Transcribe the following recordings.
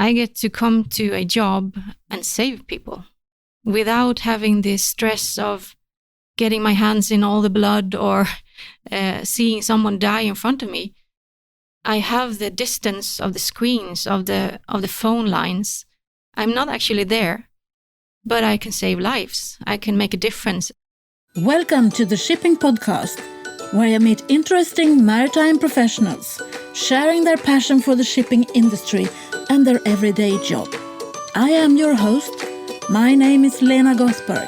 I get to come to a job and save people without having this stress of getting my hands in all the blood or seeing someone die in front of me. I have the distance of the screens, of the phone lines. I'm not actually there, but I can save lives. I can make a difference. Welcome to the Shipping Podcast, where I meet interesting maritime professionals sharing their passion for the shipping industry and their everyday job. I am your host. My name is Lina Buurstra.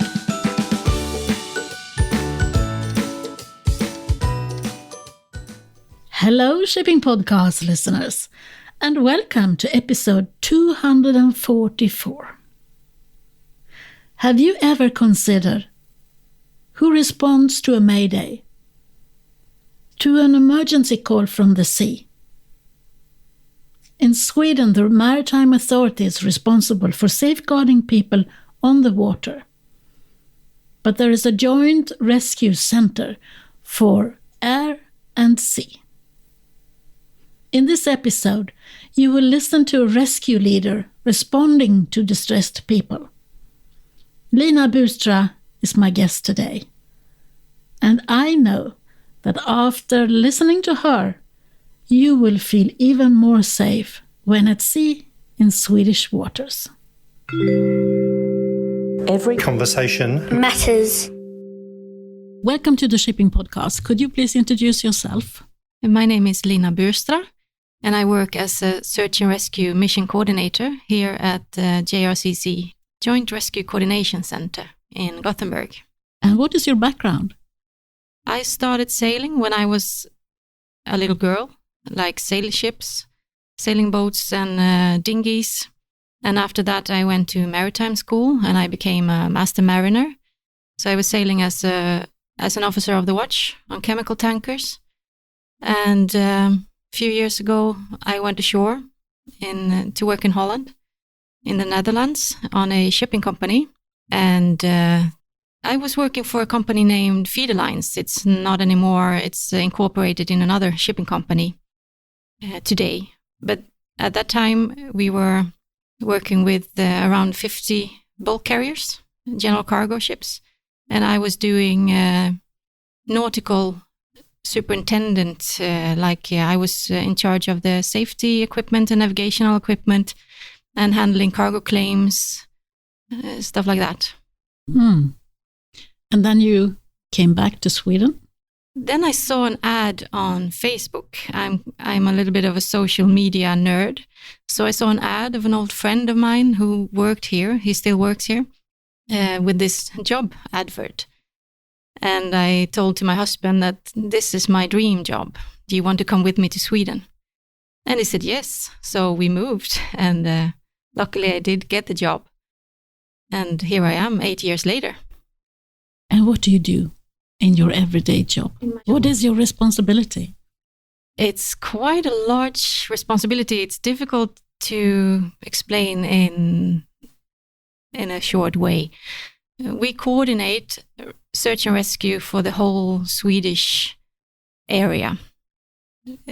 Hello, Shipping Podcast listeners, and welcome to episode 244. Have you ever considered who responds to a Mayday, to an emergency call from the sea? In Sweden, the Maritime Authority is responsible for safeguarding people on the water. But there is a Joint Rescue Centre for air and sea. In this episode, you will listen to a rescue leader responding to distressed people. Lina Buurstra is my guest today. And I know that after listening to her, you will feel even more safe when at sea in Swedish waters. Every conversation matters. Welcome to the Shipping Podcast. Could you please introduce yourself? My name is Lina Buurstra, and I work as a Search and Rescue Mission Coordinator here at JRCC, Joint Rescue Co-ordination Centre in Gothenburg. And what is your background? I started sailing when I was a little girl, like sail ships, sailing boats and dinghies. And after that, I went to Maritime school and I became a master mariner. So I was sailing as an officer of the watch on chemical tankers. And a few years ago, I went ashore to work in Holland, in the Netherlands, on a shipping company. And I was working for a company named Feeder Lines. It's not anymore. It's incorporated in another shipping company today. But at that time, we were working with around 50 bulk carriers, general cargo ships. And I was doing nautical superintendent, I was in charge of the safety equipment and navigational equipment and handling cargo claims, stuff like that. And then you came back to Sweden? Then I saw an ad on Facebook. I'm a little bit of a social media nerd. So I saw an ad of an old friend of mine who worked here. He still works here with this job advert. And I told to my husband that this is my dream job. Do you want to come with me to Sweden? And he said yes. So we moved. And luckily I did get the job. And here I am 8 years later. And what do you do in your everyday job? What is your responsibility? It's quite a large responsibility. It's difficult to explain in a short way. We coordinate search and rescue for the whole Swedish area.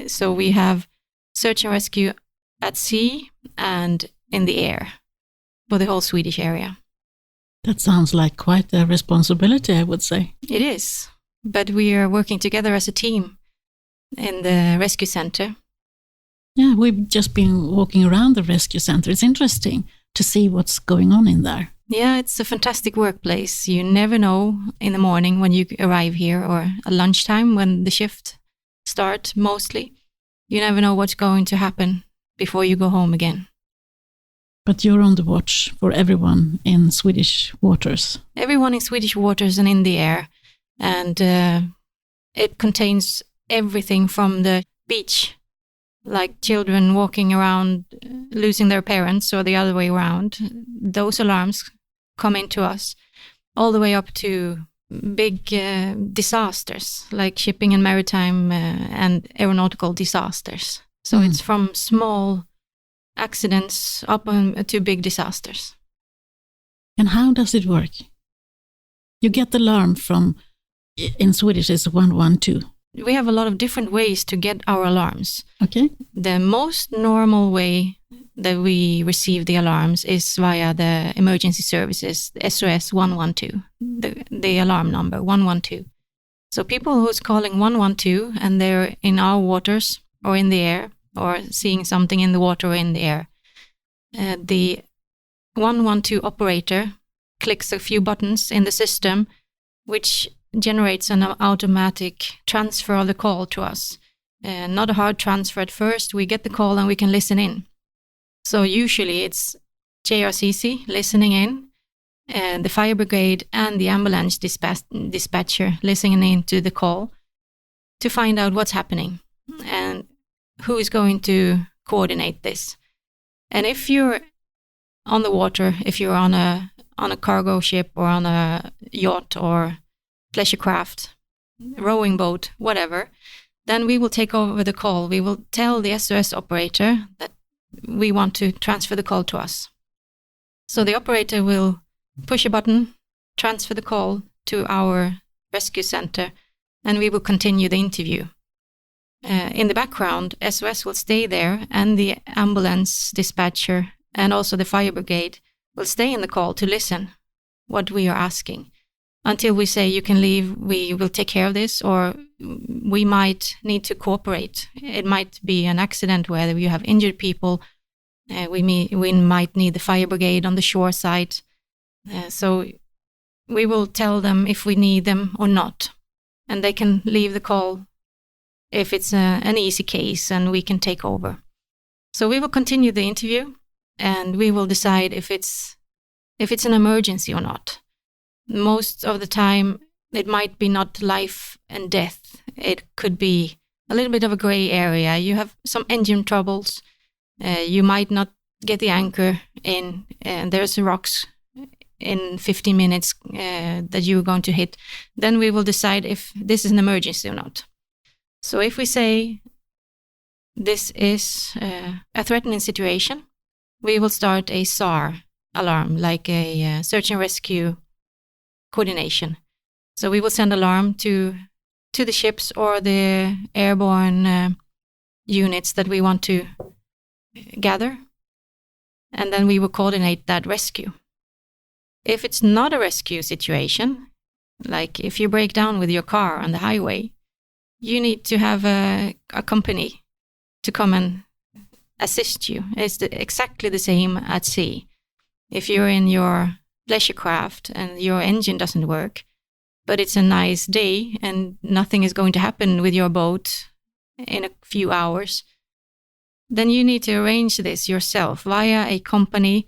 So we have search and rescue at sea and in the air for the whole Swedish area. That sounds like quite a responsibility, I would say. It is, but we are working together as a team in the rescue center. Yeah, we've just been walking around the rescue center. It's interesting to see what's going on in there. Yeah, it's a fantastic workplace. You never know in the morning when you arrive here or at lunchtime when the shift starts mostly. You never know what's going to happen before you go home again. But you're on the watch for everyone in Swedish waters. Everyone in Swedish waters and in the air. And it contains everything from the beach, like children walking around, losing their parents or the other way around. Those alarms come into us, all the way up to big disasters, like shipping and maritime and aeronautical disasters. So it's from small accidents up to big disasters. And how does it work? You get the alarm from, in Swedish, it's 112. We have a lot of different ways to get our alarms. Okay. The most normal way that we receive the alarms is via the emergency services, the SOS 112, the alarm number 112. So people who's calling 112 and they're in our waters or in the air or seeing something in the water or in the air, the 112 operator clicks a few buttons in the system, which generates an automatic transfer of the call to us. Not a hard transfer at first. We get the call and we can listen in. So usually it's JRCC listening in, the fire brigade and the ambulance dispatcher listening in to the call to find out what's happening and who is going to coordinate this. And if you're on the water, if you're on a cargo ship or on a yacht or pleasure craft, rowing boat, whatever, then we will take over the call. We will tell the SOS operator that we want to transfer the call to us. So the operator will push a button, transfer the call to our rescue center, and we will continue the interview. In the background, SOS will stay there, and the ambulance dispatcher and also the fire brigade will stay in the call to listen what we are asking until we say you can leave, we will take care of this, or we might need to cooperate. It might be an accident where you have injured people. We might need the fire brigade on the shore side. So we will tell them if we need them or not, and they can leave the call if it's an easy case and we can take over. So we will continue the interview and we will decide if it's an emergency or not. Most of the time, it might be not life and death. It could be a little bit of a gray area. You have some engine troubles. You might not get the anchor in, and there's rocks in 15 minutes that you're going to hit. Then we will decide if this is an emergency or not. So if we say this is a threatening situation, we will start a SAR alarm, like a search and rescue coordination. So we will send alarm to the ships or the airborne units that we want to gather, and then we will coordinate that rescue. If it's not a rescue situation, like if you break down with your car on the highway, you need to have a company to come and assist you. It's exactly the same at sea. If you're in your pleasure craft and your engine doesn't work, but it's a nice day and nothing is going to happen with your boat in a few hours, then you need to arrange this yourself via a company.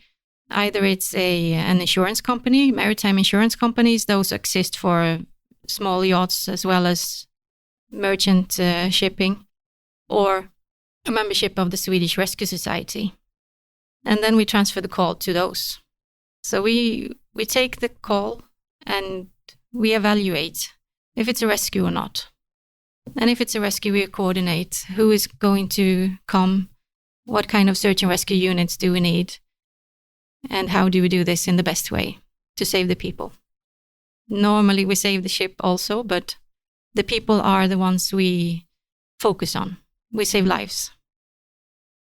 Either it's an insurance company, maritime insurance companies, those exist for small yachts as well as merchant shipping, or a membership of the Swedish Rescue Society. And then we transfer the call to those. So we take the call and we evaluate if it's a rescue or not. And if it's a rescue, we coordinate who is going to come, what kind of search and rescue units do we need, and how do we do this in the best way to save the people. Normally we save the ship also, but the people are the ones we focus on. We save lives.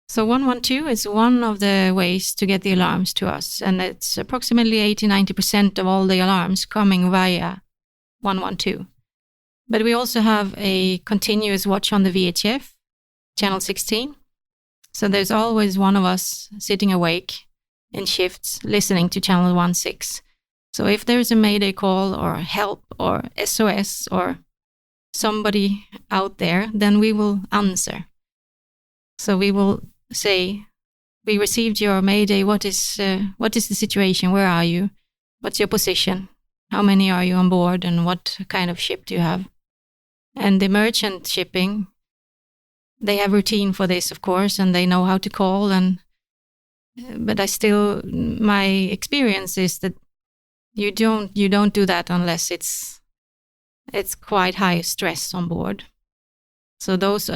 So 112 is one of the ways to get the alarms to us, and it's approximately 80-90% of all the alarms coming via 112. But we also have a continuous watch on the VHF, channel 16. So there's always one of us sitting awake in shifts listening to channel 16. So if there's a Mayday call or help or SOS or somebody out there, then we will answer. So we will say, we received your Mayday. What is the situation? Where are you? What's your position? How many are you on board? And what kind of ship do you have? And the merchant shipping, they have routine for this, of course, and they know how to call. But my experience is that you don't do that unless it's quite high stress on board. So those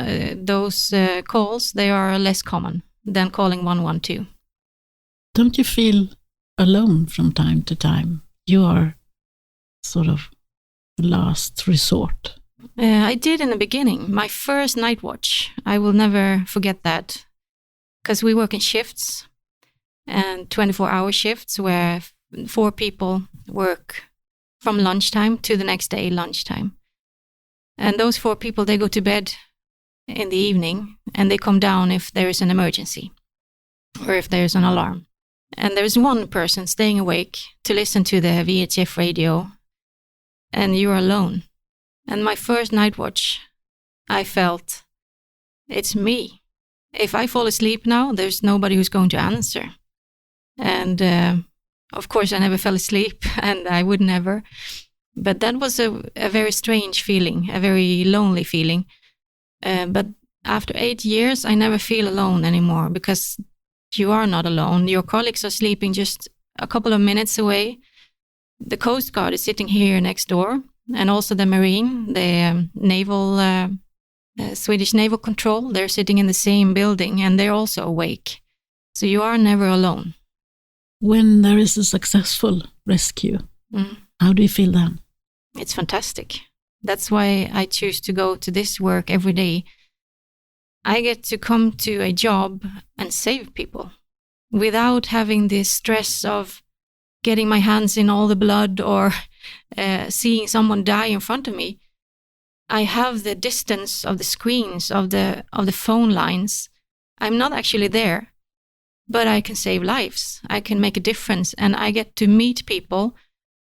calls, they are less common than calling 112. Don't you feel alone from time to time? You are sort of last resort. I did in the beginning. My first night watch, I will never forget that. because we work in shifts and 24-hour shifts where 4 people work from lunchtime to the next day lunchtime. And those 4 people, they go to bed in the evening and they come down if there is an emergency or if there's an alarm. And there's one person staying awake to listen to the VHF radio, and you're alone. And my first night watch, I felt, it's me. If I fall asleep now, there's nobody who's going to answer. And of course, I never fell asleep, and I would never. But that was a very strange feeling, a very lonely feeling. But after 8 years, I never feel alone anymore, because you are not alone. Your colleagues are sleeping just a couple of minutes away. The Coast Guard is sitting here next door, and also the Marine, the naval, Swedish Naval Control, they're sitting in the same building, and they're also awake. So you are never alone. When there is a successful rescue, how do you feel then? It's fantastic. That's why I choose to go to this work every day. I get to come to a job and save people without having the stress of getting my hands in all the blood or seeing someone die in front of me. I have the distance of the screens, of the phone lines. I'm not actually there, but I can save lives. I can make a difference, and I get to meet people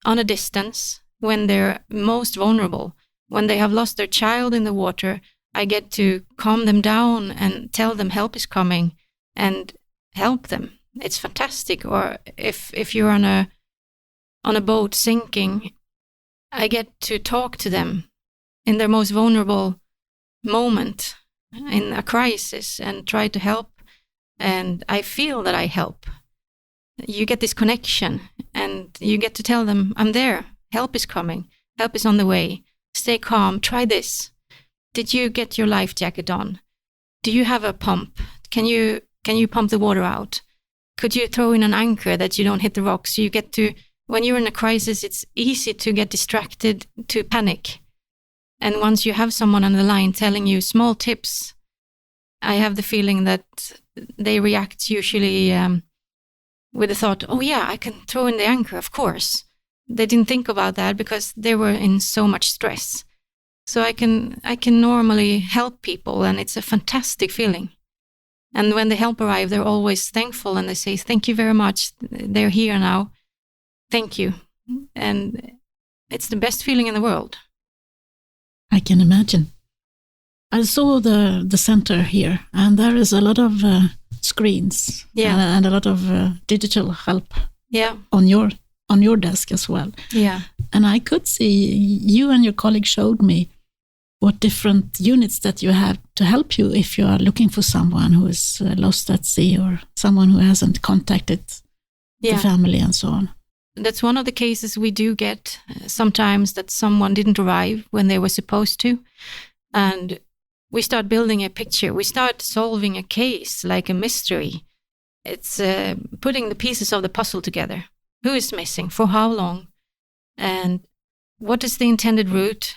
on a distance when they're most vulnerable. When they have lost their child in the water, I get to calm them down and tell them help is coming and help them. It's fantastic. Or if you're on a boat sinking, I get to talk to them in their most vulnerable moment in a crisis and try to help. And I feel that I help. You get this connection, and you get to tell them, I'm there. Help is coming. Help is on the way. Stay calm. Try this. Did you get your life jacket on? Do you have a pump? Can you pump the water out? Could you throw in an anchor that you don't hit the rocks? You get to, when you're in a crisis, it's easy to get distracted, to panic. And once you have someone on the line telling you small tips, I have the feeling that they react usually with the thought, oh yeah, I can throw in the anchor, of course. They didn't think about that because they were in so much stress. So I can normally help people, and it's a fantastic feeling. And when the help arrive, they're always thankful, and they say, thank you very much. They're here now. Thank you. And it's the best feeling in the world. I can imagine. I saw the center here, and there is a lot of screens and a lot of digital help on your desk as well. Yeah. And I could see you and your colleague showed me what different units that you have to help you if you are looking for someone who is lost at sea or someone who hasn't contacted the family and so on. That's one of the cases we do get sometimes, that someone didn't arrive when they were supposed to. And we start building a picture. We start solving a case like a mystery. It's putting the pieces of the puzzle together. Who is missing? For how long? And what is the intended route?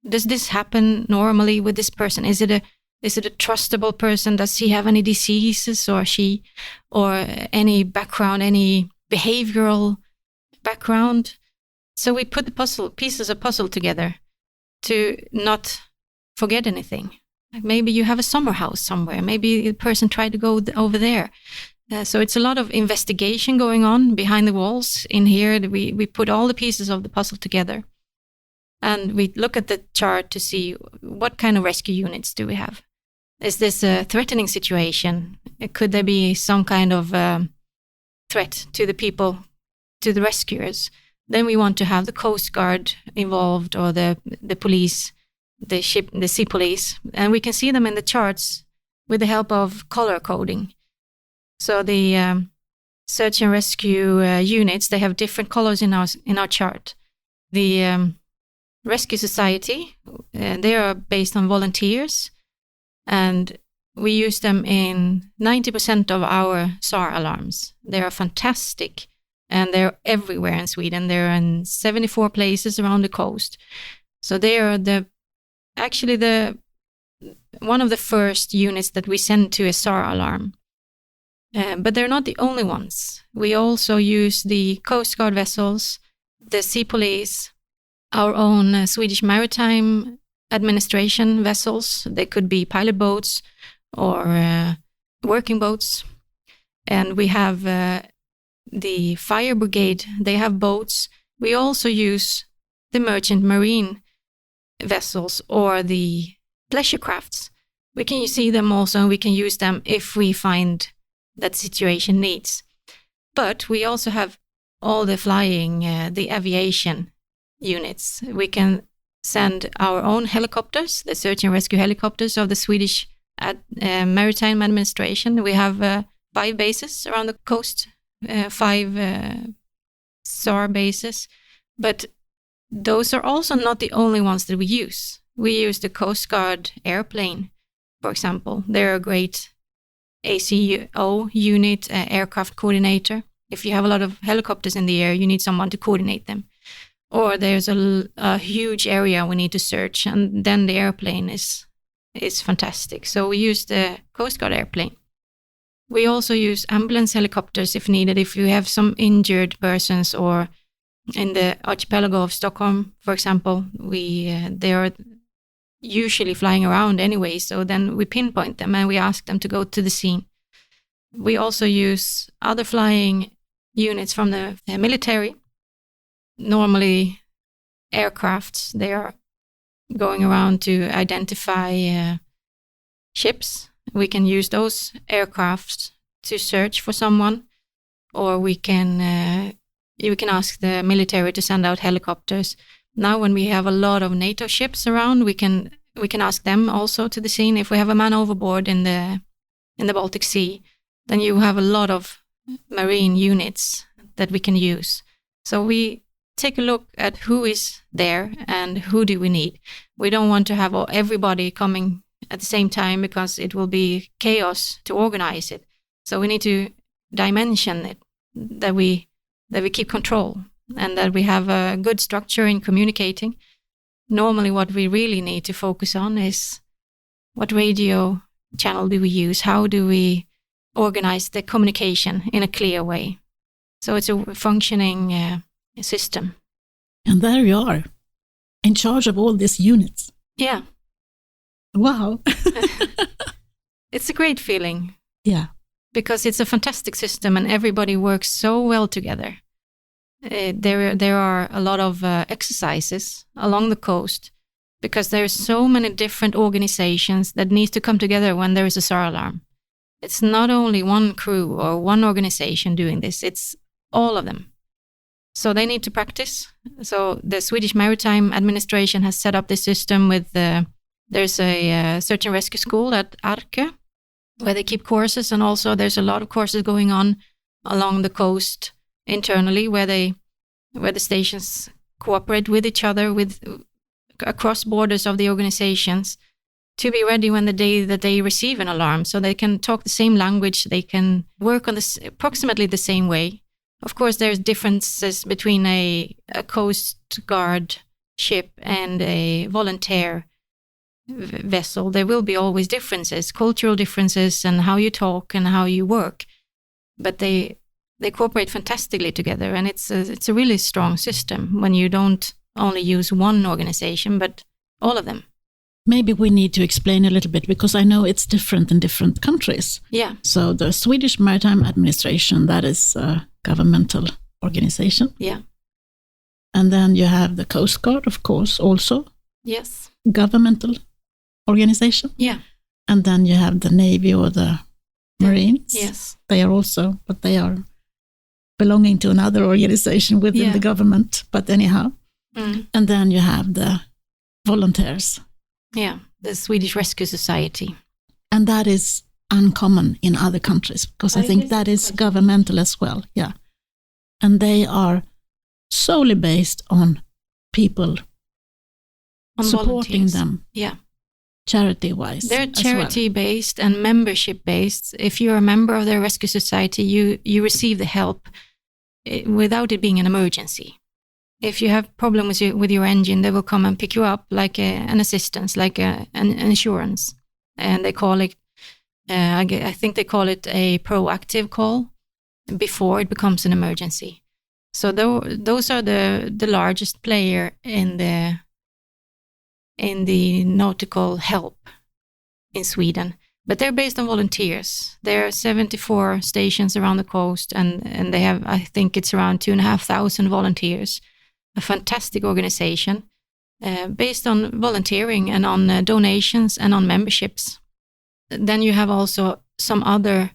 Does this happen normally with this person? Is it a trustable person? Does he have any diseases, or she, or any background, any behavioral background? So we put the pieces of puzzle together to not forget anything. Like maybe you have a summer house somewhere. Maybe the person tried to go over there. So it's a lot of investigation going on behind the walls. In here, we put all the pieces of the puzzle together. And we look at the chart to see what kind of rescue units do we have. Is this a threatening situation? Could there be some kind of threat to the people, to the rescuers? Then we want to have the Coast Guard involved, or the police, the sea police. And we can see them in the charts with the help of color coding. So the search and rescue units, they have different colors in our chart. The Rescue Society, they are based on volunteers, and we use them in 90% of our SAR alarms. They are fantastic, and they're everywhere in Sweden. They're in 74 places around the coast. So they are one of the first units that we send to a SAR alarm. But they're not the only ones. We also use the Coast Guard vessels, the Sea Police, our own Swedish Maritime administration vessels. They could be pilot boats or working boats. And we have the fire brigade. They have boats. We also use the merchant marine vessels or the pleasure crafts. We can see them also, and we can use them if we find that situation needs. But we also have all the flying, the aviation units. We can send our own helicopters, the search and rescue helicopters of the Swedish Maritime Administration. We have 5 bases around the coast, 5 SAR bases. But those are also not the only ones that we use. We use the Coast Guard airplane, for example. They're a great ACO unit, aircraft coordinator. If you have a lot of helicopters in the air, you need someone to coordinate them. Or there's a huge area we need to search, and then the airplane is fantastic. So we use the Coast Guard airplane. We also use ambulance helicopters if needed, if you have some injured persons, or in the archipelago of Stockholm, for example, they are usually flying around anyway, so then we pinpoint them and we ask them to go to the scene. We also use other flying units from the military, normally aircrafts. They are going around to identify ships. We can use those aircraft to search for someone, or we can ask the military to send out helicopters. Now, when we have a lot of NATO ships around, we can ask them also to the scene. If we have a man overboard in the Baltic Sea, then you have a lot of marine units that we can use. So we take a look at who is there and who do we need. We don't want to have everybody coming at the same time, because it will be chaos to organize it. So we need to dimension it, that we keep control and that we have a good structure in communicating. Normally what we really need to focus on is what radio channel do we use? How do we organize the communication in a clear way? So it's a functioning system. And there you are, in charge of all these units. Yeah. Wow. It's a great feeling. Yeah. Because it's a fantastic system and everybody works so well together. There are a lot of exercises along the coast, because there are so many different organizations that need to come together when there is a SAR alarm. It's not only one crew or one organization doing this, it's all of them. So they need to practice. So the Swedish Maritime Administration has set up this system with, there's a search and rescue school at Arke, where they keep courses, and also there's a lot of courses going on along the coast internally, where the stations cooperate with each other, with across borders of the organizations, to be ready when the day that they receive an alarm, so they can talk the same language, they can work on this approximately the same way. Of course, there's differences between a Coast Guard ship and a volunteer vessel. There will be always differences, cultural differences, and how you talk and how you work. But they cooperate fantastically together, and it's a really strong system when you don't only use one organization, but all of them. Maybe we need to explain a little bit, because I know it's different in different countries. Yeah. So the Swedish Maritime Administration, that is a governmental organization. Yeah. And then you have the Coast Guard, of course, also. Yes. Governmental organization. Yeah. And then you have the Navy or the Marines. Yes. They are also, but they are belonging to another organization within the government. But anyhow. Mm. And then you have the volunteers. Yeah, the Swedish Rescue Society. And that is uncommon in other countries, because I think that is governmental as well. Yeah. And they are solely based on people supporting volunteers. them. Yeah. Charity-wise. They're charity-based and membership-based. If you're a member of the Rescue Society, you receive the help without it being an emergency. If you have problems with your engine, they will come and pick you up like an assistance, like an insurance. And they call it I think they call it a proactive call before it becomes an emergency. So those are the largest player in the nautical help in Sweden. But they're based on volunteers. There are 74 stations around the coast, and they have, I think it's around 2,500 volunteers. A fantastic organization based on volunteering and on donations and on memberships. Then you have also some other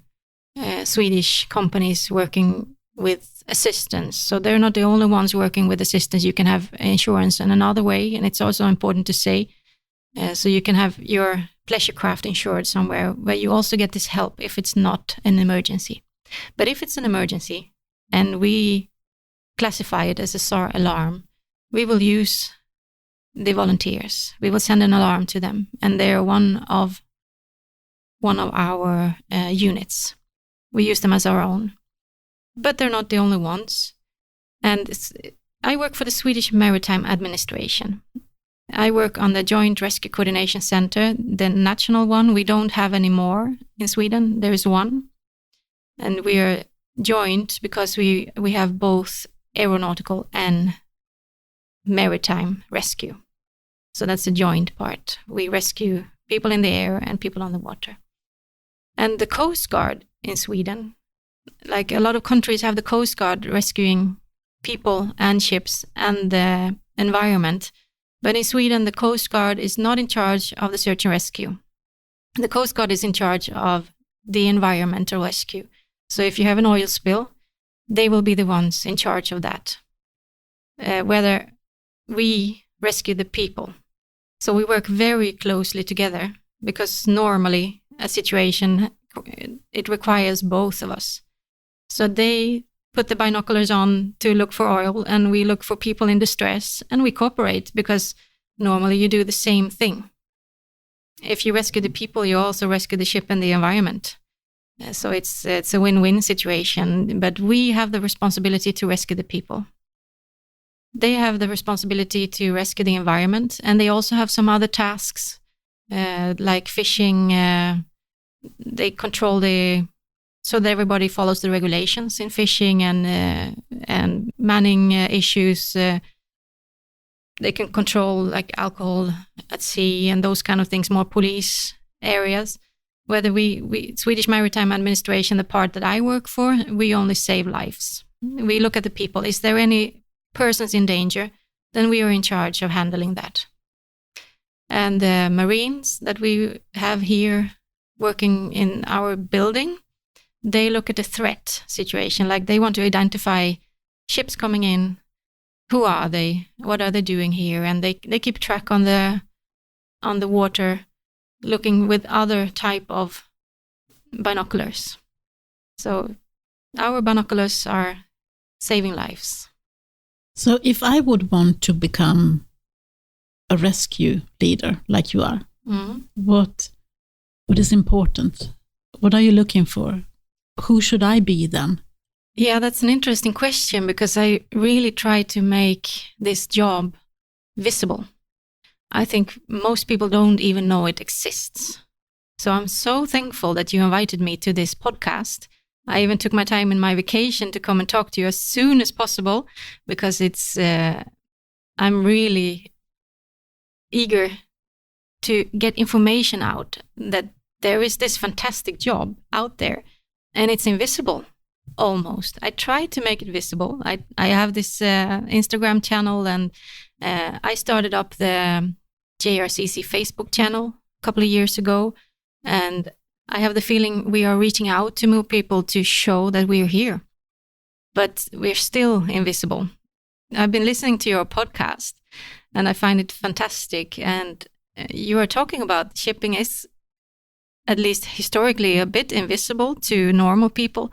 Swedish companies working with assistance. So they're not the only ones working with assistance. You can have insurance in another way, and it's also important to say. So you can have your pleasure craft insured somewhere where you also get this help if it's not an emergency. But if it's an emergency and we classify it as a SAR alarm, we will use the volunteers. We will send an alarm to them, and they're one of our units. We use them as our own. But they're not the only ones. And I work for the Swedish Maritime Administration. I work on the Joint Rescue Co-ordination Centre, the national one. We don't have any more in Sweden. There is one. And we are joint because we have both aeronautical and maritime rescue. So that's the joint part. We rescue people in the air and people on the water. And the Coast Guard in Sweden, like a lot of countries have the Coast Guard rescuing people and ships and the environment. But in Sweden, the Coast Guard is not in charge of the search and rescue. The Coast Guard is in charge of the environmental rescue. So if you have an oil spill, they will be the ones in charge of that. Whether we rescue the people. So we work very closely together because normally a situation, it requires both of us. So they put the binoculars on to look for oil, and we look for people in distress, and we cooperate because normally you do the same thing. If you rescue the people, you also rescue the ship and the environment. So it's a win-win situation, but we have the responsibility to rescue the people. They have the responsibility to rescue the environment, and they also have some other tasks like fishing. They control so that everybody follows the regulations in fishing and manning issues. They can control like alcohol at sea and those kind of things, more police areas. Whether we Swedish Maritime Administration, the part that I work for, we only save lives. We look at the people. Is there any persons in danger? Then we are in charge of handling that. And the Marines that we have here working in our building, they look at the threat situation. Like they want to identify ships coming in. Who are they? What are they doing here? And they keep track on the water, looking with other type of binoculars. So our binoculars are saving lives. So if I would want to become a rescue leader like you are, what is important? What are you looking for? Who should I be then? Yeah, that's an interesting question because I really try to make this job visible. I think most people don't even know it exists. So I'm so thankful that you invited me to this podcast. I even took my time in my vacation to come and talk to you as soon as possible because I'm really eager to get information out that there is this fantastic job out there and it's invisible almost. I try to make it visible. I have this Instagram channel and I started up the JRCC Facebook channel a couple of years ago, and I have the feeling we are reaching out to more people to show that we're here, but we're still invisible. I've been listening to your podcast and I find it fantastic, and you are talking about shipping is at least historically a bit invisible to normal people,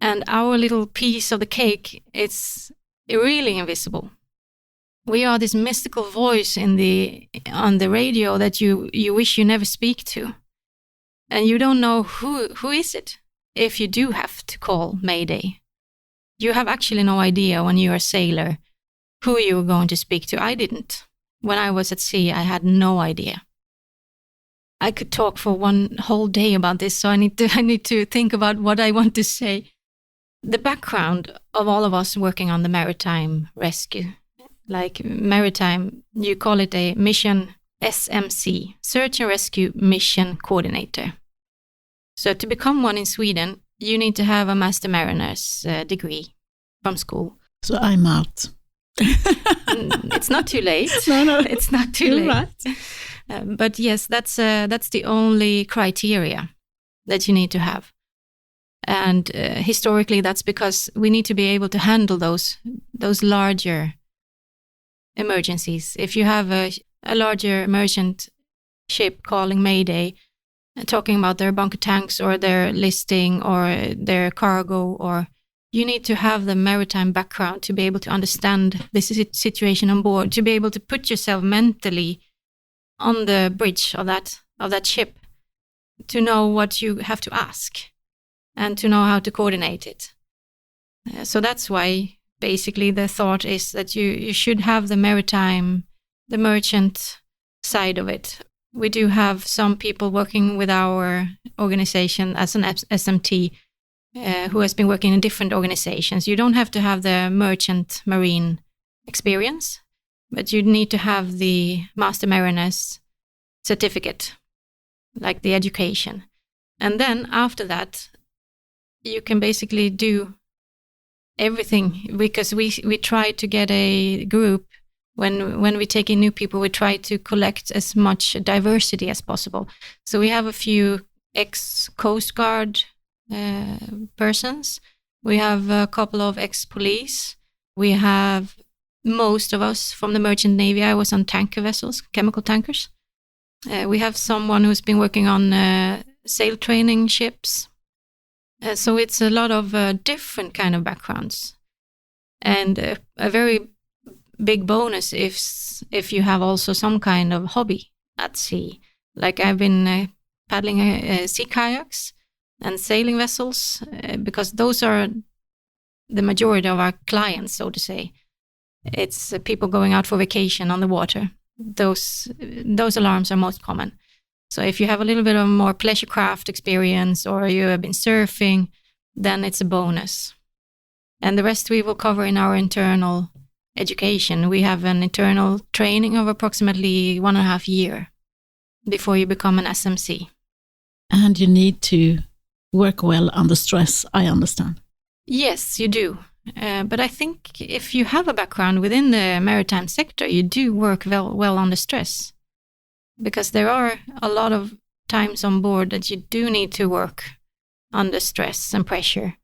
and our little piece of the cake is really invisible. We are this mystical voice on the radio that you wish you never speak to. And you don't know who is it if you do have to call Mayday. You have actually no idea when you're a sailor who you're going to speak to. I didn't. When I was at sea, I had no idea. I could talk for one whole day about this, so I need to think about what I want to say. The background of all of us working on the maritime rescue, like Maritime, you call it a mission SMC, Search and Rescue Mission Coordinator. So to become one in Sweden, you need to have a Master Mariner's degree from school. So I'm out. It's not too late. No, it's not too late. Right. But yes, that's the only criteria that you need to have. And historically, that's because we need to be able to handle those larger emergencies. If you have a larger merchant ship calling Mayday, talking about their bunker tanks or their listing or their cargo, or you need to have the maritime background to be able to understand this situation on board, to be able to put yourself mentally on the bridge of that ship, to know what you have to ask and to know how to coordinate it. So that's why basically the thought is that you should have the maritime, the merchant side of it. We do have some people working with our organization as an SMT who has been working in different organizations. You don't have to have the merchant marine experience, but you need to have the Master Mariner's certificate, like the education. And then after that, you can basically do everything, because we try to get a group. When we take in new people, we try to collect as much diversity as possible. So we have a few ex-Coast Guard persons. We have a couple of ex-police. We have most of us from the Merchant Navy. I was on tanker vessels, chemical tankers. We have someone who's been working on sail training ships. So it's a lot of different kind of backgrounds. And a very big bonus if you have also some kind of hobby at sea. Like I've been paddling sea kayaks and sailing vessels, because those are the majority of our clients, so to say. It's people going out for vacation on the water. Those alarms are most common. So if you have a little bit of more pleasure craft experience, or you have been surfing, then it's a bonus. And the rest we will cover in our internal education. We have an internal training of approximately 1.5 years before you become an SMC. And you need to work well under stress, I understand. Yes, you do. But I think if you have a background within the maritime sector, you do work well under stress. Because there are a lot of times on board that you do need to work under stress and pressure.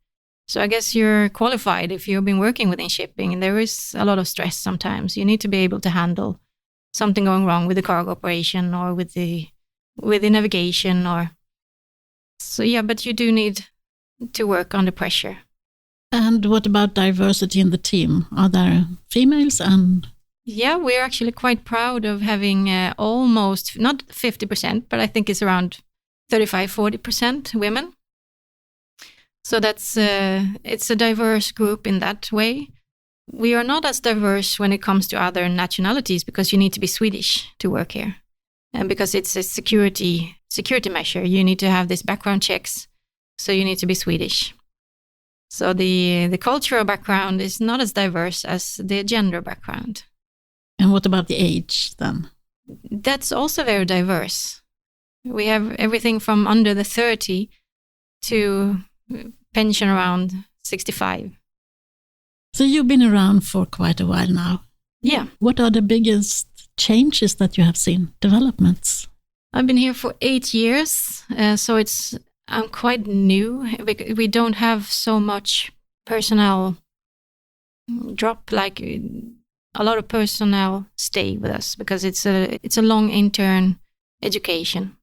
So I guess you're qualified if you've been working within shipping. There is a lot of stress sometimes. You need to be able to handle something going wrong with the cargo operation or with the navigation, or so yeah, but you do need to work under pressure. And what about diversity in the team? Are there females and... Yeah, we're actually quite proud of having almost, not 50%, but I think it's around 35-40% women. So that's it's a diverse group in that way. We are not as diverse when it comes to other nationalities, because you need to be Swedish to work here. And because it's a security measure, you need to have these background checks, so you need to be Swedish. So the cultural background is not as diverse as the gender background. And what about the age then? That's also very diverse. We have everything from under the 30 to pension around 65. So you've been around for quite a while now. Yeah. What are the biggest changes that you have seen, developments? I've been here for 8 years, so I'm quite new. We don't have so much personnel drop, like a lot of personnel stay with us, because it's a long intern education.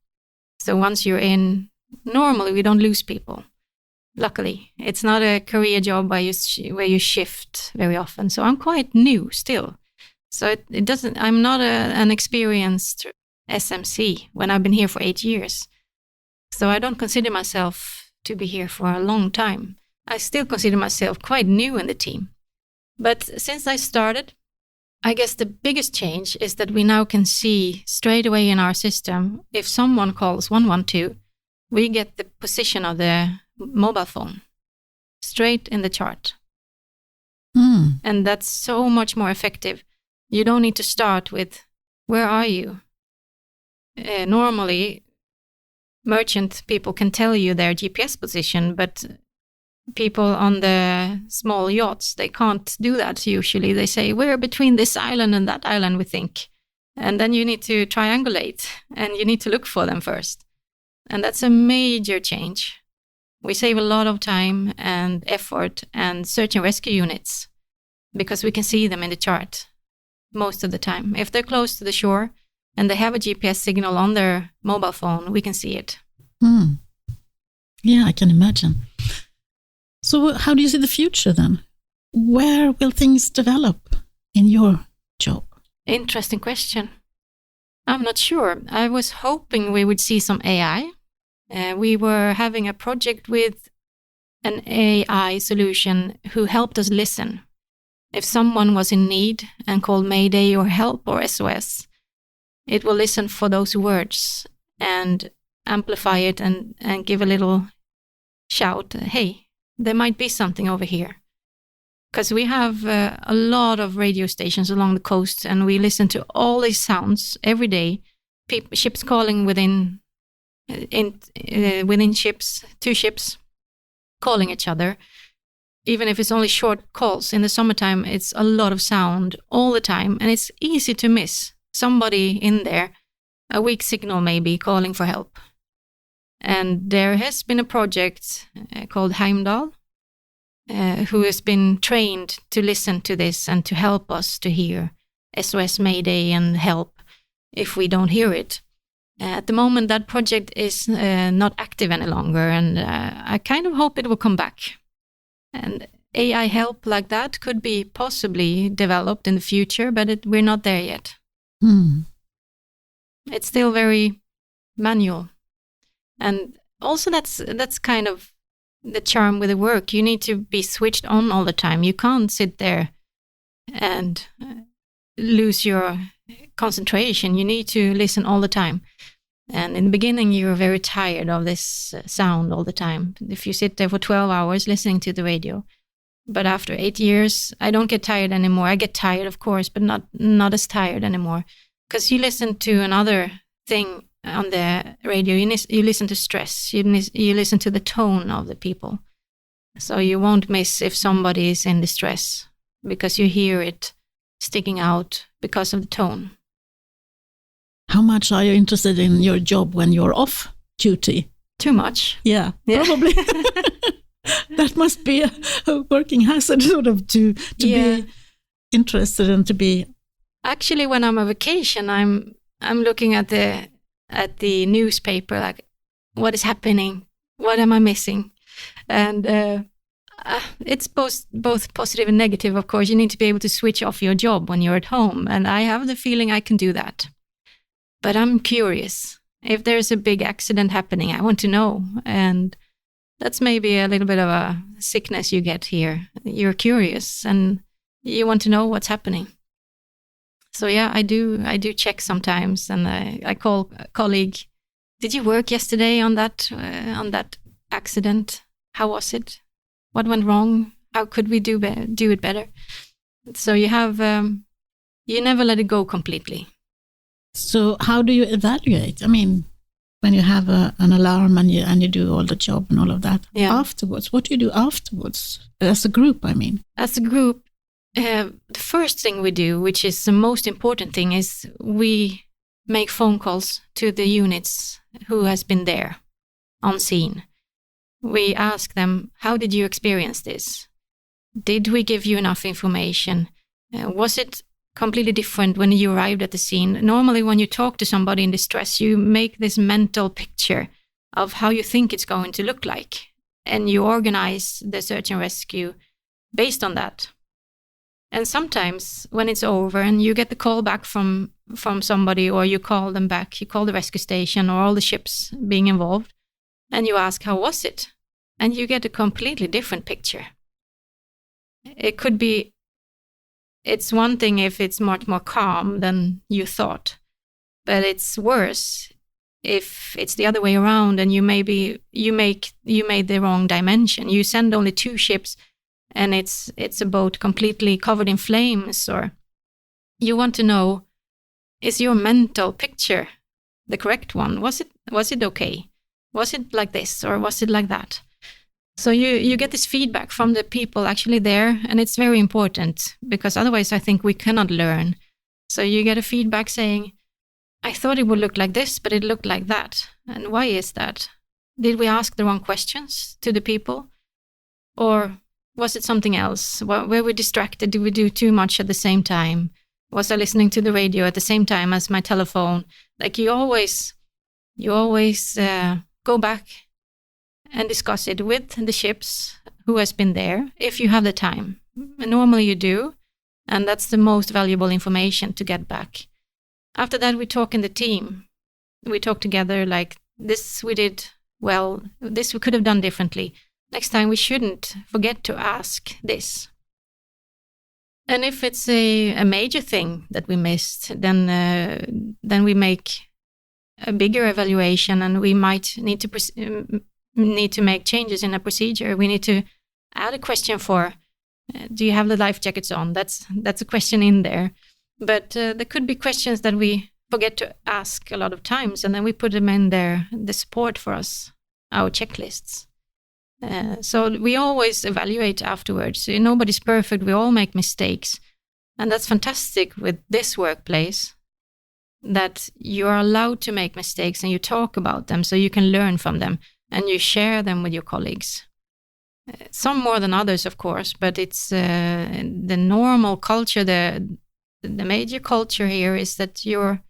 So once you're in, normally we don't lose people. Luckily, it's not a career job where you shift very often. So I'm quite new still. So it doesn't. I'm not an experienced SMC when I've been here for 8 years. So I don't consider myself to be here for a long time. I still consider myself quite new in the team. But since I started, I guess the biggest change is that we now can see straight away in our system, if someone calls 112, we get the position of the mobile phone straight in the chart. And that's so much more effective. You don't need to start with, where are you? Normally, merchant people can tell you their GPS position, but people on the small yachts, they can't do that usually. They say, we're between this island and that island, we think. And then you need to triangulate, and you need to look for them first. And that's a major change. We save a lot of time and effort and search and rescue units because we can see them in the chart most of the time. If they're close to the shore and they have a GPS signal on their mobile phone, we can see it. Yeah, I can imagine. So how do you see the future then? Where will things develop in your job? Interesting question. I'm not sure. I was hoping we would see some AI. We were having a project with an AI solution who helped us listen. If someone was in need and called Mayday or help or SOS, it will listen for those words and amplify it and give a little shout, hey, there might be something over here. Because we have a lot of radio stations along the coast, and we listen to all these sounds every day. Ships calling within ships, two ships calling each other. Even if it's only short calls, in the summertime, it's a lot of sound all the time, and it's easy to miss somebody in there, a weak signal maybe, calling for help. And there has been a project called Heimdall, who has been trained to listen to this and to help us to hear SOS, Mayday, and help if we don't hear it. At the moment, that project is not active any longer, and I kind of hope it will come back. And AI help like that could be possibly developed in the future, but we're not there yet. It's still very manual. And also that's kind of the charm with the work. You need to be switched on all the time. You can't sit there and lose your concentration. You need to listen all the time. And in the beginning, you're very tired of this sound all the time. If you sit there for 12 hours listening to the radio. But after 8 years, I don't get tired anymore. I get tired, of course, but not as tired anymore. Because you listen to another thing on the radio. You listen to stress. You listen to the tone of the people. So you won't miss if somebody is in distress because you hear it sticking out because of the tone. How much are you interested in your job when you're off duty? Too much. Yeah. Probably. That must be a working hazard, sort of, to be interested and to be. Actually, when I'm on vacation, I'm looking at the newspaper, like, what is happening? What am I missing? And it's both positive and negative, of course. You need to be able to switch off your job when you're at home, and I have the feeling I can do that. But I'm curious. If there's a big accident happening, I want to know. And that's maybe a little bit of a sickness you get here. You're curious and you want to know what's happening. So yeah, I do check sometimes, and I call a colleague. Did you work yesterday on that accident? How was it? What went wrong? How could we do it better? So you have you never let it go completely. So how do you evaluate? I mean, when you have an alarm and you do all the job and all of that, afterwards, what do you do afterwards? As a group, I mean. As a group, the first thing we do, which is the most important thing, is we make phone calls to the units who has been there on scene. We ask them, how did you experience this? Did we give you enough information? Was it completely different when you arrived at the scene? Normally, when you talk to somebody in distress, you make this mental picture of how you think it's going to look like, and you organize the search and rescue based on that. And sometimes when it's over and you get the call back from somebody, or you call them back, you call the rescue station or all the ships being involved, and you ask, how was it? And you get a completely different picture. It could be it's one thing if it's much more calm than you thought, but it's worse if it's the other way around and you made the wrong dimension. You send only 2 ships and it's a boat completely covered in flames, or you want to know, is your mental picture the correct one? Was it okay? Was it like this or was it like that? So you get this feedback from the people actually there, and it's very important because otherwise I think we cannot learn. So you get a feedback saying, I thought it would look like this, but it looked like that. And why is that? Did we ask the wrong questions to the people? Or was it something else? Were we distracted? Did we do too much at the same time? Was I listening to the radio at the same time as my telephone? Like you always go back and discuss it with the ships who has been there, if you have the time. Normally you do, and that's the most valuable information to get back. After that, we talk in the team. We talk together like, this we did well, this we could have done differently. Next time we shouldn't forget to ask this. And if it's a major thing that we missed, then we make a bigger evaluation, and we might need to make changes in a procedure. We need to add a question for, do you have the life jackets on? That's a question in there. But there could be questions that we forget to ask a lot of times, and then we put them in there, the support for us, our checklists. So we always evaluate afterwards. Nobody's perfect. We all make mistakes. And that's fantastic with this workplace, that you are allowed to make mistakes and you talk about them so you can learn from them and you share them with your colleagues. Some more than others, of course, but it's the normal culture, the major culture here is that you're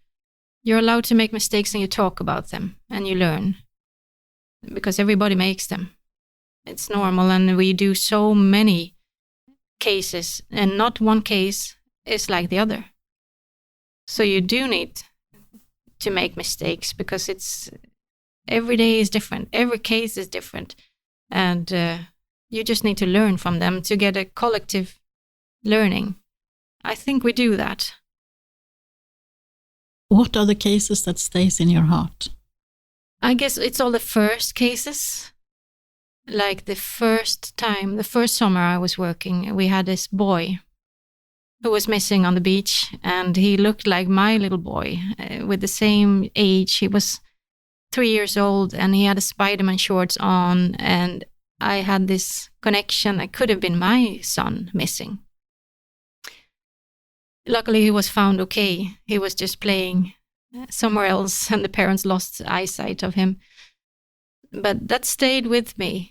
allowed to make mistakes and you talk about them and you learn, because everybody makes them. It's normal, and we do so many cases, and not one case is like the other. So you do need to make mistakes, because every day is different, every case is different, and you just need to learn from them to get a collective learning. I think we do that. What are the cases that stays in your heart? I guess it's all the first cases. Like the first summer I was working, we had this boy who was missing on the beach, and he looked like my little boy with the same age. He was 3 years old and he had a Spider-Man shorts on, and I had this connection. It could have been my son missing. Luckily, he was found okay. He was just playing somewhere else, and the parents lost eyesight of him. But that stayed with me.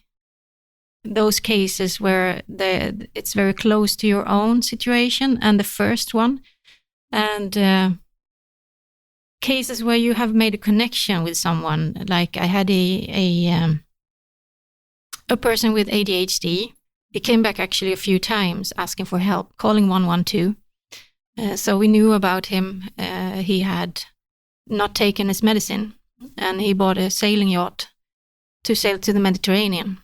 Those cases where it's very close to your own situation, and the first one, and cases where you have made a connection with someone. Like I had a person with ADHD. He came back actually a few times asking for help, calling 112. So we knew about him. He had not taken his medicine, and he bought a sailing yacht to sail to the Mediterranean.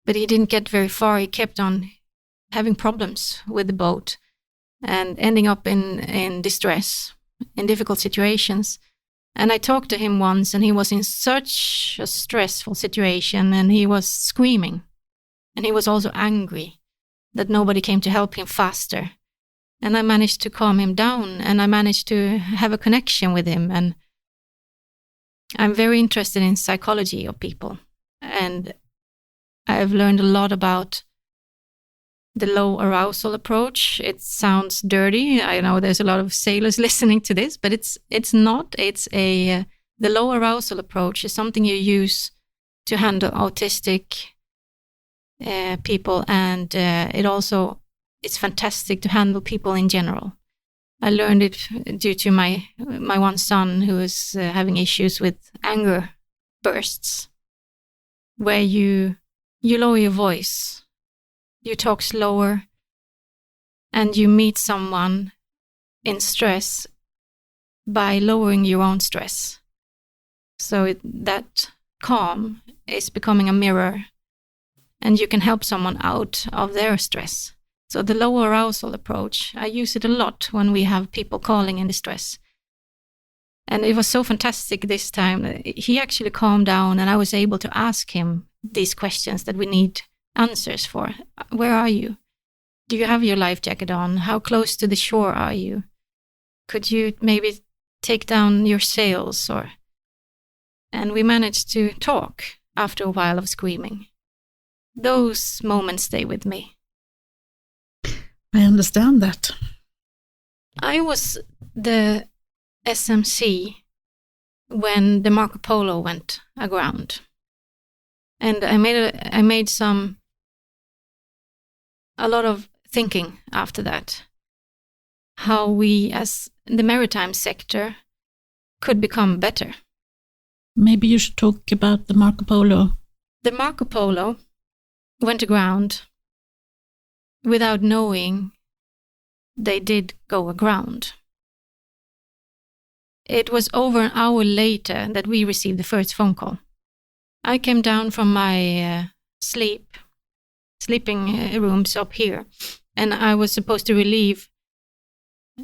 But he didn't get very far. He kept on having problems with the boat and ending up in distress, in difficult situations. And I talked to him once, and he was in such a stressful situation, and he was screaming. And he was also angry that nobody came to help him faster. And I managed to calm him down, and I managed to have a connection with him. And I'm very interested in psychology of people. And I've learned a lot about the low arousal approach. It sounds dirty. I know there's a lot of sailors listening to this, but it's not. The low arousal approach is something you use to handle autistic people, and it's fantastic to handle people in general. I learned it due to my one son who is having issues with anger bursts, where you lower your voice, you talk slower, and you meet someone in stress by lowering your own stress. So that calm is becoming a mirror, and you can help someone out of their stress. So the low arousal approach, I use it a lot when we have people calling in distress. And it was so fantastic this time. He actually calmed down, and I was able to ask him these questions that we need answers for. Where are you? Do you have your life jacket on? How close to the shore are you? Could you maybe take down your sails? And we managed to talk after a while of screaming. Those moments stay with me. I understand that. I was the SMC when the MARCO POLO went aground. And I made a lot of thinking after that. How we as the maritime sector could become better. Maybe you should talk about the MARCO POLO. The MARCO POLO went aground without knowing they did go aground. It was over an hour later that we received the first phone call. I came down from my sleeping rooms up here, and I was supposed to relieve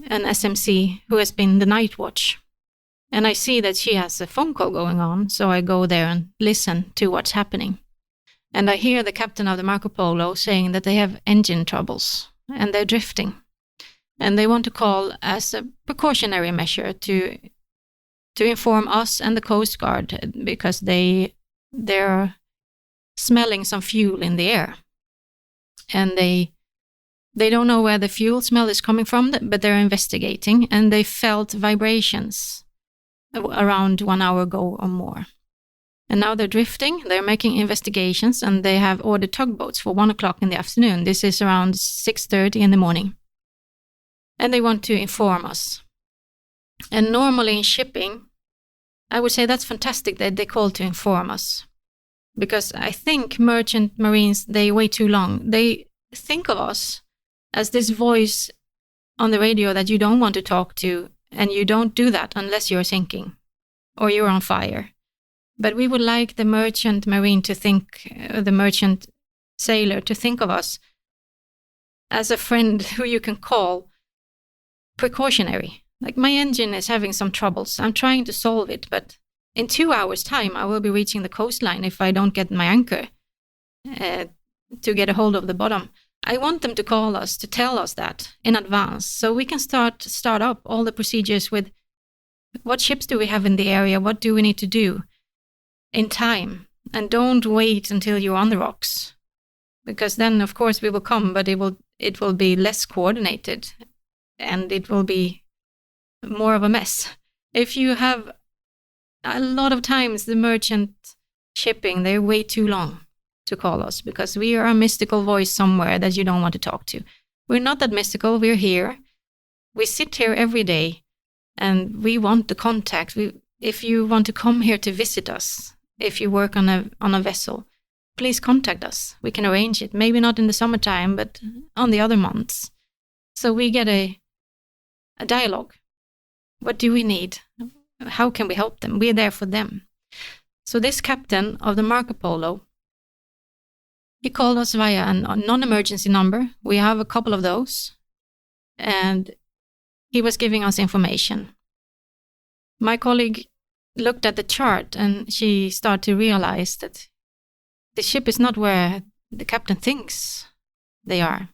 an SMC who has been the night watch. And I see that she has a phone call going on, so I go there and listen to what's happening. And I hear the captain of the MARCO POLO saying that they have engine troubles and they're drifting. And they want to call as a precautionary measure to inform us and the Coast Guard, because they're smelling some fuel in the air. And they don't know where the fuel smell is coming from, but they're investigating, and they felt vibrations around 1 hour ago or more. And now they're drifting, they're making investigations, and they have ordered tugboats for 1 o'clock in the afternoon. This is around 6:30 in the morning. And they want to inform us. And normally in shipping, I would say that's fantastic that they call to inform us. Because I think merchant marines, they wait too long. They think of us as this voice on the radio that you don't want to talk to, and you don't do that unless you're sinking or you're on fire. But we would like the merchant marine to think, the merchant sailor to think of us as a friend who you can call precautionary. Like, my engine is having some troubles. I'm trying to solve it, but in 2 hours' time, I will be reaching the coastline if I don't get my anchor to get a hold of the bottom. I want them to call us to tell us that in advance, so we can start up all the procedures with what ships do we have in the area, what do we need to do in time, and don't wait until you're on the rocks, because then of course we will come, but it will be less coordinated and it will be more of a mess. If you have a lot of times the merchant shipping, they wait too long to call us because we are a mystical voice somewhere that you don't want to talk to. We're not that mystical. We're here. We sit here every day and we want the contact. If you want to come here to visit us, if you work on a vessel, please contact us. We can arrange it. Maybe not in the summertime, but on the other months. So we get a dialogue. What do we need? How can we help them? We're there for them. So this captain of the MARCO POLO, he called us via a non-emergency number. We have a couple of those. And he was giving us information. My colleague looked at the chart and she started to realize that the ship is not where the captain thinks they are.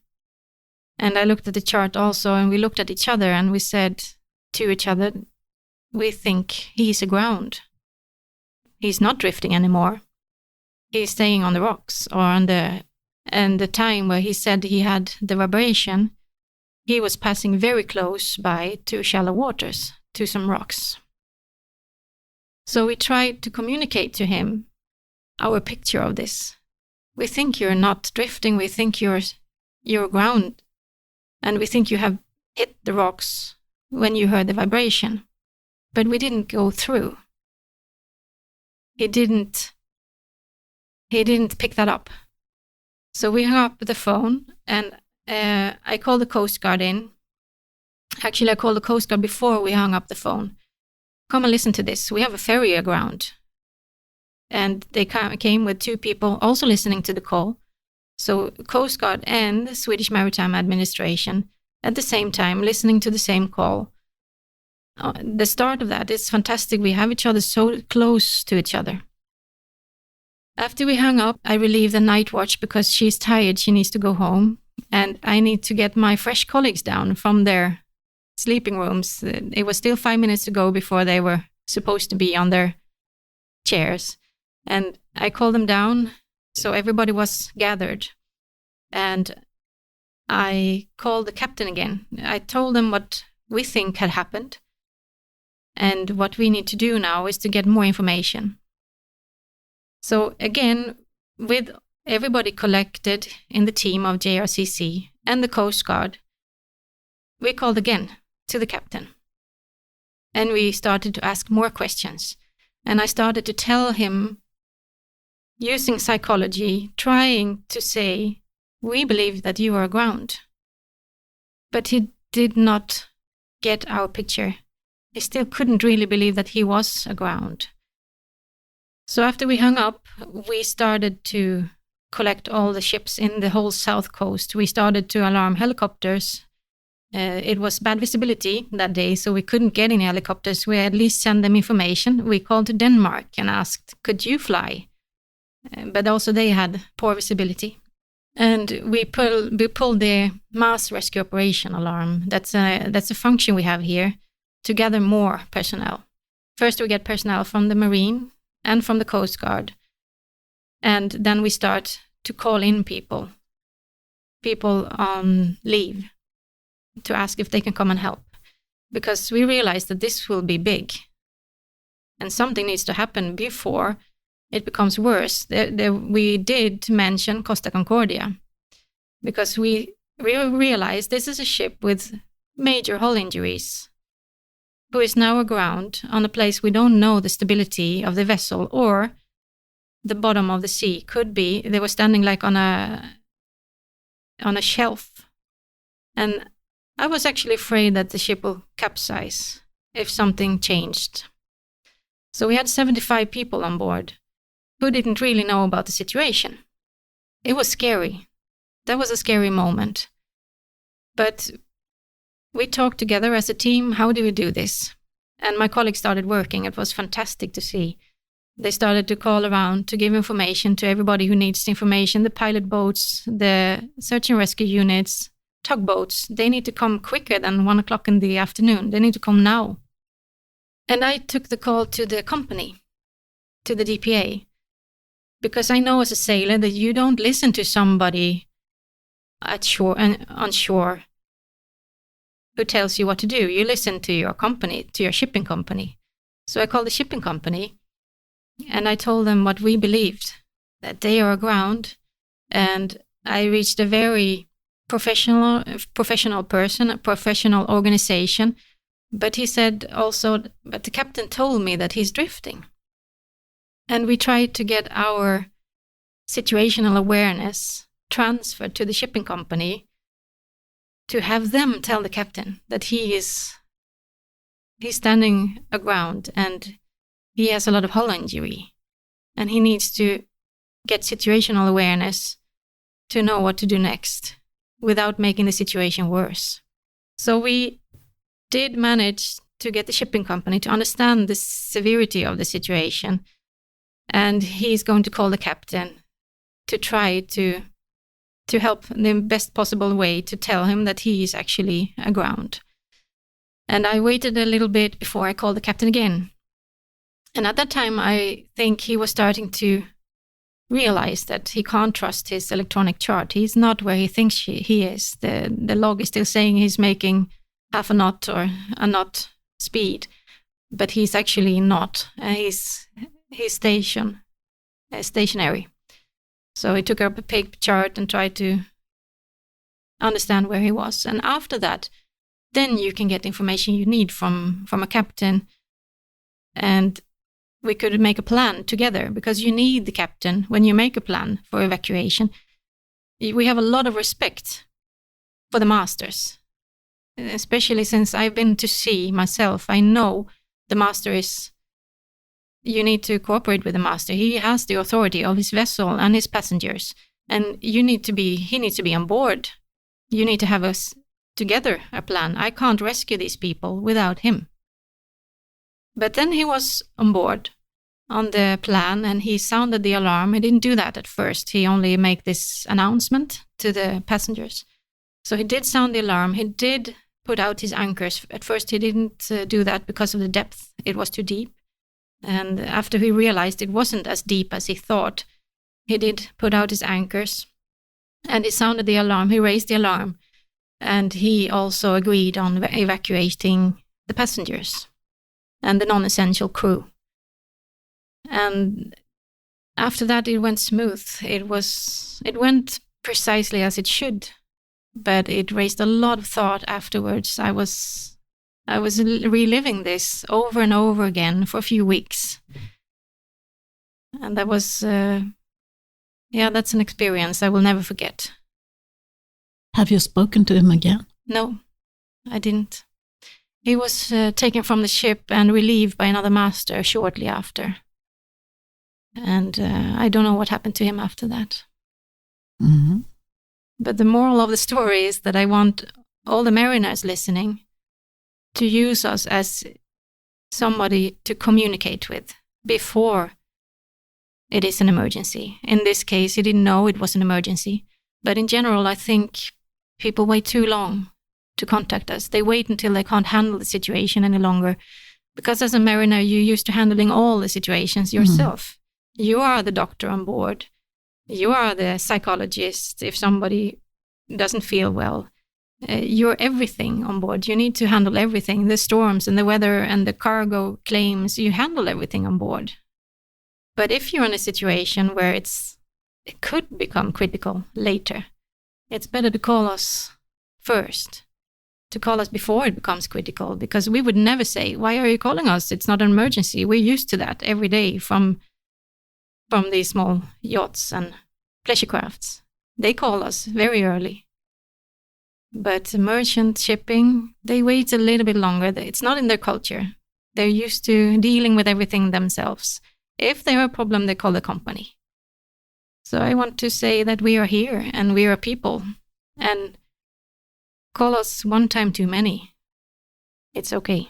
And I looked at the chart also, and we looked at each other and we said to each other, we think he's aground. He's not drifting anymore. He's staying on the rocks, or on the time where he said he had the vibration, he was passing very close by to shallow waters, to some rocks. So we tried to communicate to him our picture of this. We think you're not drifting, we think you're aground, and we think you have hit the rocks when you heard the vibration. But we didn't go through. He didn't pick that up. So we hung up the phone, and I called the Coast Guard in. Actually, I called the Coast Guard before we hung up the phone. Come and listen to this. We have a ferry aground. And they came with 2 people also listening to the call. So Coast Guard and the Swedish Maritime Administration at the same time, listening to the same call. The start of that is fantastic. We have each other so close to each other. After we hung up, I relieved the night watch because she's tired. She needs to go home. And I need to get my fresh colleagues down from their sleeping rooms. It was still 5 minutes to go before they were supposed to be on their chairs. And I called them down, so everybody was gathered. And I called the captain again. I told them what we think had happened. And what we need to do now is to get more information. So again, with everybody collected in the team of JRCC and the Coast Guard, we called again to the captain. And we started to ask more questions. And I started to tell him, using psychology, trying to say, we believe that you are aground. But he did not get our picture. He still couldn't really believe that he was aground. So after we hung up, we started to collect all the ships in the whole south coast. We started to alarm helicopters. It was bad visibility that day, so we couldn't get any helicopters. We at least sent them information. We called to Denmark and asked, could you fly? But also they had poor visibility. And we pulled the mass rescue operation alarm. That's a function we have here to gather more personnel. First, we get personnel from the Marine and from the Coast Guard. And then we start to call in people on leave, to ask if they can come and help. Because we realize that this will be big. And something needs to happen before it becomes worse. We did mention Costa Concordia, because we realized this is a ship with major hull injuries, who is now aground on a place we don't know the stability of the vessel, or the bottom of the sea. Could be they were standing like on a shelf. And I was actually afraid that the ship will capsize if something changed. So we had 75 people on board who didn't really know about the situation. It was scary. That was a scary moment. But we talked together as a team, how do we do this? And my colleagues started working. It was fantastic to see. They started to call around to give information to everybody who needs information, the pilot boats, the search and rescue units, tugboats. They need to come quicker than 1 o'clock in the afternoon. They need to come now. And I took the call to the company, to the DPA, because I know as a sailor that you don't listen to somebody at shore and on shore who tells you what to do. You listen to your company, to your shipping company. So I called the shipping company and I told them what we believed, that they are aground. And I reached a very professional person, a professional organization. But he said also, but the captain told me that he's drifting. And we tried to get our situational awareness transferred to the shipping company to have them tell the captain that he's standing aground and he has a lot of hull injury and he needs to get situational awareness to know what to do next without making the situation worse. So we did manage to get the shipping company to understand the severity of the situation, and he's going to call the captain to try to help in the best possible way to tell him that he is actually aground. And I waited a little bit before I called the captain again. And at that time, I think he was starting to realize that he can't trust his electronic chart. He's not where he thinks he is. The log is still saying he's making half a knot or a knot speed, but he's actually not. He's stationary. So he took up a paper chart and tried to understand where he was. And after that, then you can get information you need from a captain. And we could make a plan together, because you need the captain when you make a plan for evacuation. We have a lot of respect for the masters, especially since I've been to sea myself. I know the master is... You need to cooperate with the master. He has the authority of his vessel and his passengers. And he needs to be on board. You need to have us together a plan. I can't rescue these people without him. But then he was on board on the plan and he sounded the alarm. He didn't do that at first. He only made this announcement to the passengers. So he did sound the alarm. He did put out his anchors. At first he didn't do that because of the depth. It was too deep. And after he realized it wasn't as deep as he thought, he did put out his anchors and he sounded the alarm. He raised the alarm and he also agreed on evacuating the passengers and the non-essential crew. And after that, it went smooth. It went precisely as it should, but it raised a lot of thought afterwards. I was reliving this over and over again for a few weeks. And that was, that's an experience I will never forget. Have you spoken to him again? No, I didn't. He was taken from the ship and relieved by another master shortly after. And I don't know what happened to him after that. Mm-hmm. But the moral of the story is that I want all the mariners listening to use us as somebody to communicate with before it is an emergency. In this case, he didn't know it was an emergency. But in general, I think people wait too long to contact us. They wait until they can't handle the situation any longer. Because as a mariner, you're used to handling all the situations yourself. Mm-hmm. You are the doctor on board. You are the psychologist if somebody doesn't feel well. You're everything on board. You need to handle everything, the storms and the weather and the cargo claims. You handle everything on board. But if you're in a situation where it could become critical later, it's better to call us first, to call us before it becomes critical, because we would never say, why are you calling us? It's not an emergency. We're used to that every day from these small yachts and pleasure crafts. They call us very early. But merchant shipping, they wait a little bit longer. It's not in their culture. They're used to dealing with everything themselves. If they have a problem, they call the company. So I want to say that we are here and we are people. And call us one time too many. It's okay.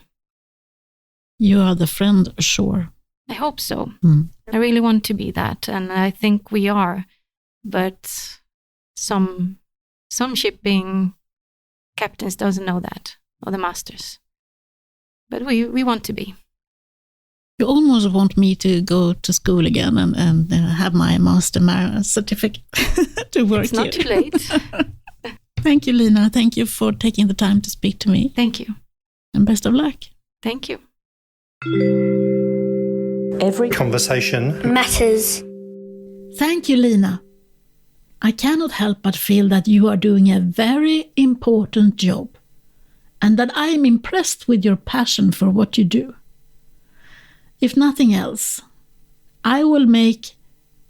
You are the friend ashore. I hope so. Mm. I really want to be that, and I think we are. But some shipping captains doesn't know that, or the masters. But we want to be. You almost want me to go to school again and have my master mariner certificate to work. It's not too late. Thank you, Lina. Thank you for taking the time to speak to me. Thank you. And best of luck. Thank you. Every conversation matters. Thank you, Lina. I cannot help but feel that you are doing a very important job and that I am impressed with your passion for what you do. If nothing else, I will make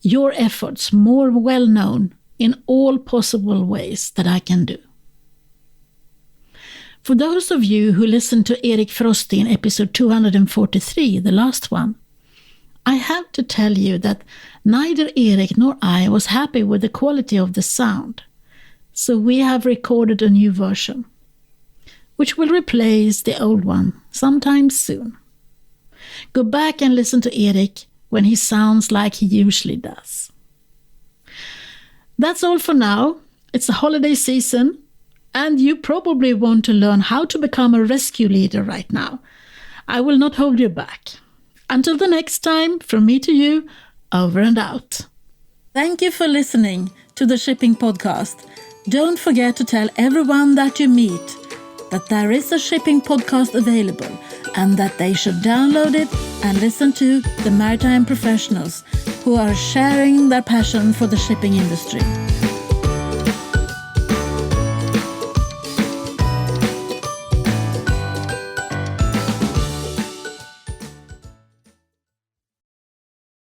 your efforts more well known in all possible ways that I can do. For those of you who listened to Erik Frost in episode 243, the last one, I have to tell you that neither Erik nor I was happy with the quality of the sound, so we have recorded a new version, which will replace the old one sometime soon. Go back and listen to Erik when he sounds like he usually does. That's all for now. It's a holiday season, and you probably want to learn how to become a rescue leader right now. I will not hold you back. Until the next time, from me to you, over and out. Thank you for listening to the Shipping Podcast. Don't forget to tell everyone that you meet that there is a shipping podcast available and that they should download it and listen to the maritime professionals who are sharing their passion for the shipping industry.